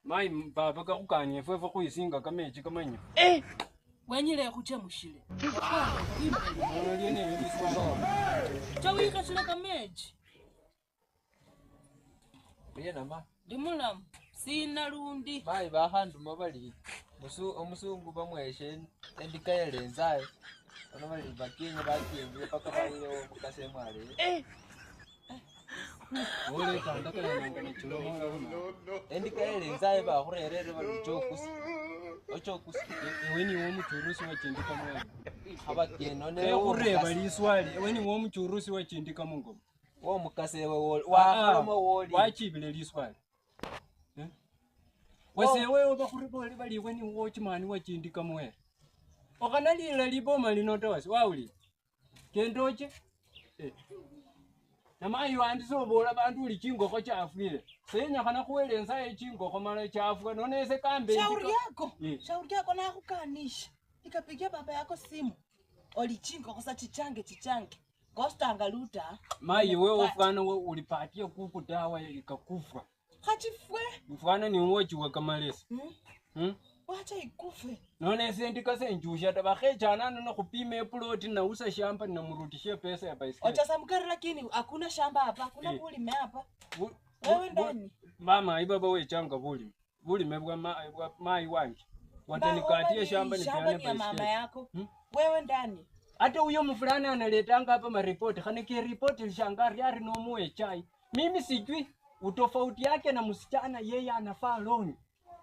Mai baba kakukanye fwefe kuisinga kamechi kamanyo. Wenyile kuchemushile. Liene ndiswa. Chawika shile kamechi. Biyena ma. Dimulamu sina lundi. Mai bahandu mabali. Omusungu bamweshe endikayelenzayo. Ono bali bakinye paka balile mukase mwale. Ole kandakala nangane chulo mwana huno. Endikayelenzayo bakurerere baluchokusi. Ochokusi. Weni wo muchurusi wachindika mwana. Abakeno ne ureba liswali weni wo muchurusi wachindika mungo. Wo mukase wa woli. Wachibile liswali. Wesewe obakuribole bali weni wo chimani wachindika mwana. Okanalila liboma linotowasi wauli. Kendoche? Namai wandiso bola bantu uli chingoko chafwile. Senya kana kuwelenza chingoko mara chafwa nonese kambe. Shauri yako na kukanisha. Nikapigia baba yako simu. Oli chingoko sa chichange. Costa angaluta. Mai wewe ufana ulipatia kuku dawa ikakufa. Hachifwe. Mfana ni uochi wa kamalesi. Wacha ikufe. Nonese ndikase njusha tabakhecha no kupima ploti na usa shamba na mrutishie pesa ya baiskeli. Ochasa mkari lakini hakuna shamba hapa, hakuna bulime hapa. Wewe ndani. Mama ibaba we changa bulime bwa mai wangi. Watanikatia shamba nipeane baiskeli. Mama yako. Wewe ndani. Hata huyo mfulana analetanga hapa maripoti. Kanike ripoti lishangari yari no muwe chai. Mimi sijui utofauti yake na msichana yeye anafaa loan.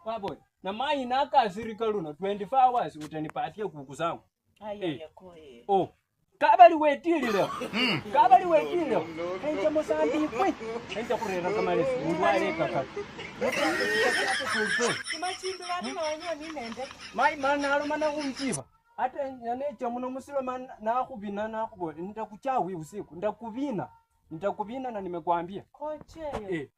Wabo. Na mai naka asirika luno 24 hours utanipatia kuku zangu. Ayo Kabali wetili leo. Kabali wetili leo. Enja mosambi kwe. Enja kurera kamalesi. Ndwale kaka. Kimachimbi wadi na wanyo ninde. Mai mana alomana kumchiva. Hata nyanecha muno musilo na kubina na kubole. Nitakuchawi usiku. Nitakubina na nimekuambia. Koche.